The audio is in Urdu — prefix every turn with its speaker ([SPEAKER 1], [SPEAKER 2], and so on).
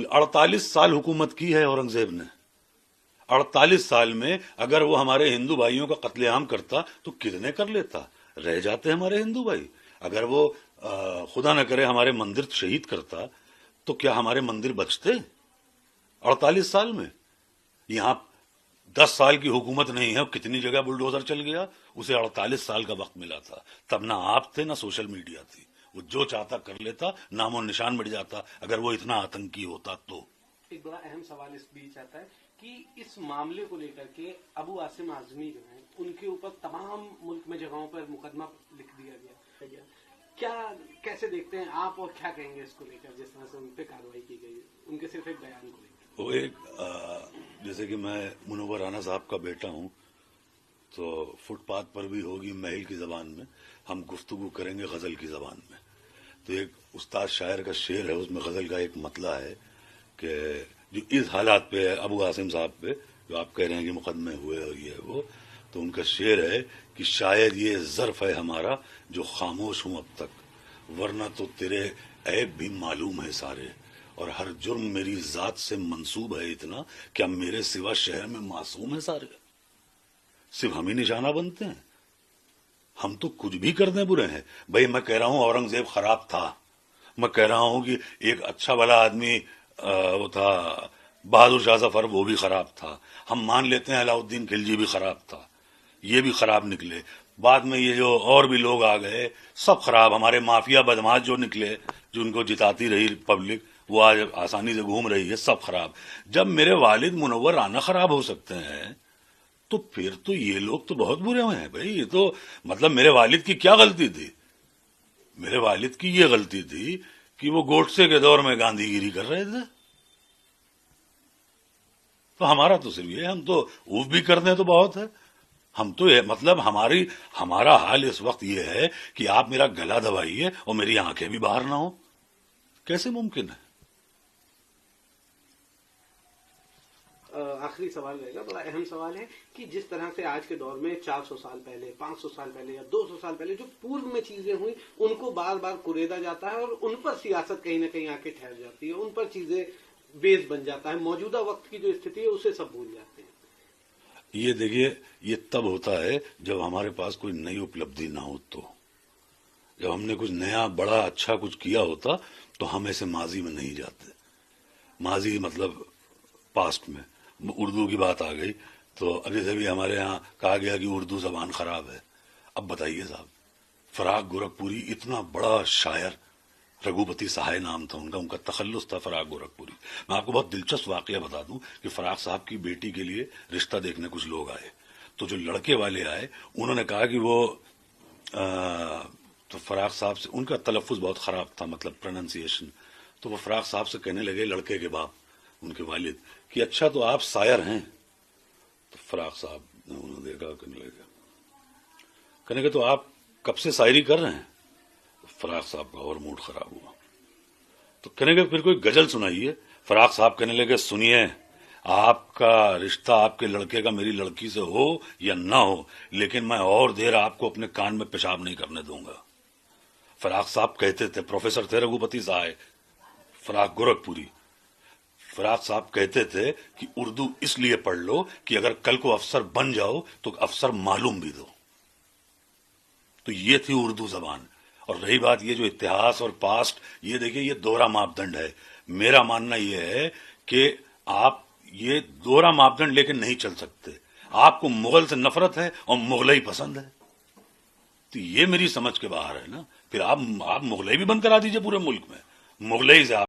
[SPEAKER 1] 48 سال حکومت کی ہے اورنگزیب نے. 48 سال میں اگر وہ ہمارے ہندو بھائیوں کا قتل عام کرتا تو کتنے کر لیتا. رہ جاتے ہمارے ہندو بھائی. اگر وہ خدا نہ کرے ہمارے مندر شہید کرتا تو کیا ہمارے مندر بچتے؟ 48 سال میں. یہاں 10 سال کی حکومت نہیں ہے، کتنی جگہ بلڈوزر چل گیا. اسے 48 سال کا وقت ملا تھا. تب نہ آپ تھے نہ سوشل میڈیا تھی. وہ جو چاہتا کر لیتا، نام و نشان مٹ جاتا. اگر وہ اتنا آتنکی ہوتا تو.
[SPEAKER 2] ایک بڑا اہم سوال اس بیچ آتا ہے کہ اس معاملے کو لے کر کے ابو عاصم اعظمی جو ہیں ان کے اوپر تمام ملک میں جگہوں پر مقدمہ لکھ دیا گیا. کیا کیسے دیکھتے ہیں آپ اور کیا کہیں گے اس کو لے کر جس طرح سے ان پہ کارروائی کی گئی ان کے صرف ایک بیان کو لے کر؟
[SPEAKER 1] وہ ایک جیسے کہ میں منور رانا صاحب کا بیٹا ہوں تو فٹ پاتھ پر بھی ہوگی محل کی زبان میں، ہم گفتگو کریں گے غزل کی زبان میں. تو ایک استاد شاعر کا شعر ہے، اس میں غزل کا ایک مطلع ہے کہ جو اس حالات پہ ابو عاصم صاحب پہ جو آپ کہہ رہے ہیں کہ مقدمے ہوئے اور یہ وہ، تو ان کا شعر ہے کہ شاید یہ ظرف ہے ہمارا جو خاموش ہوں اب تک، ورنہ تو تیرے عیب بھی معلوم ہے سارے، اور ہر جرم میری ذات سے منسوب ہے اتنا، کیا میرے سوا شہر میں معصوم ہے سارے. صرف ہم ہی نشانہ بنتے ہیں، ہم تو کچھ بھی کر دیں برے ہیں. بھائی میں کہہ رہا ہوں اورنگزیب خراب تھا، میں کہہ رہا ہوں کہ ایک اچھا والا آدمی وہ تھا بہادر شاہ ظفر، وہ بھی خراب تھا. ہم مان لیتے ہیں علاؤ الدین خلجی بھی خراب تھا، یہ بھی خراب نکلے. بعد میں یہ جو اور بھی لوگ آ گئے سب خراب. ہمارے مافیا بدماش جو نکلے، جو ان کو جتاتی رہی پبلک، وہ آج آسانی سے گھوم رہی ہے، سب خراب. جب میرے والد منور رانا خراب ہو سکتے ہیں تو پھر تو یہ لوگ تو بہت برے ہوئے ہیں. بھائی یہ تو مطلب میرے والد کی کیا غلطی تھی؟ میرے والد کی یہ غلطی تھی کہ وہ گوڈسے کے دور میں گاندھی گیری کر رہے تھے. تو ہمارا تو صرف یہ، ہم تو اوف بھی کر دیں تو بہت ہے. ہم تو یہ مطلب ہمارا حال اس وقت یہ ہے کہ آپ میرا گلا دبائیے اور میری آنکھیں بھی باہر نہ ہوں. کیسے ممکن ہے؟
[SPEAKER 2] آخری سوال رہے گا، بڑا اہم سوال ہے کہ جس طرح سے آج کے دور میں 400 سال پہلے، 500 سال پہلے یا 200 سال پہلے جو پورو میں چیزیں ہوئی ان کو بار بار کریدا جاتا ہے اور ان پر سیاست کہیں نہ کہیں آ کے ٹھہر جاتی ہے، ان پر چیزیں بیس بن جاتا ہے. موجودہ وقت کی جو استھتی ہے اسے سب بھول جاتے ہیں.
[SPEAKER 1] یہ دیکھیے، یہ تب ہوتا ہے جب ہمارے پاس کوئی نئی اپلبدھی نہ ہو. تو جب ہم نے کچھ نیا بڑا اچھا کچھ کیا ہوتا تو ہم ایسے ماضی میں نہیں جاتے. ماضی مطلب پاسٹ میں اردو کی بات آ گئی تو ابھی سے بھی ہمارے ہاں کہا گیا کہ اردو زبان خراب ہے. اب بتائیے صاحب، فراق گورکھپوری اتنا بڑا شاعر، رگھوپتی سہائے نام تھا ان کا تخلص تھا فراق گورکھپوری. میں آپ کو بہت دلچسپ واقعہ بتا دوں کہ فراق صاحب کی بیٹی کے لیے رشتہ دیکھنے کچھ لوگ آئے. تو جو لڑکے والے آئے انہوں نے کہا کہ وہ تو فراق صاحب سے، ان کا تلفظ بہت خراب تھا، مطلب پروننسیشن. تو وہ فراق صاحب سے کہنے لگے، لڑکے کے باپ ان کے والد، کہ اچھا تو آپ شاعر ہیں؟ تو فراق صاحب نے انہوں نے دیکھا، کہنے لگے تو آپ کب سے شاعری کر رہے ہیں؟ فراق صاحب کا اور موڈ خراب ہوا. تو کہنے لگے پھر کوئی غزل سنائیے. فراق صاحب کہنے لگے سنیے، آپ کا رشتہ آپ کے لڑکے کا میری لڑکی سے ہو یا نہ ہو، لیکن میں اور دیر آپ کو اپنے کان میں پیشاب نہیں کرنے دوں گا. فراق صاحب کہتے تھے، پروفیسر تھے رگھوپتی صاحب فراق گورکھپوری. فراق صاحب کہتے تھے کہ اردو اس لیے پڑھ لو کہ اگر کل کو افسر بن جاؤ تو افسر معلوم بھی دو. تو یہ تھی اردو زبان. اور رہی بات یہ جو اتہاس اور پاسٹ، یہ دیکھیے یہ دوہرا ماپدنڈ ہے. میرا ماننا یہ ہے کہ آپ یہ دوہرا ماپدنڈ لے کے نہیں چل سکتے. آپ کو مغل سے نفرت ہے اور مغلئی پسند ہے، تو یہ میری سمجھ کے باہر ہے نا. پھر آپ مغلئی بھی بند کرا دیجئے پورے ملک میں، مغلئی سے آپ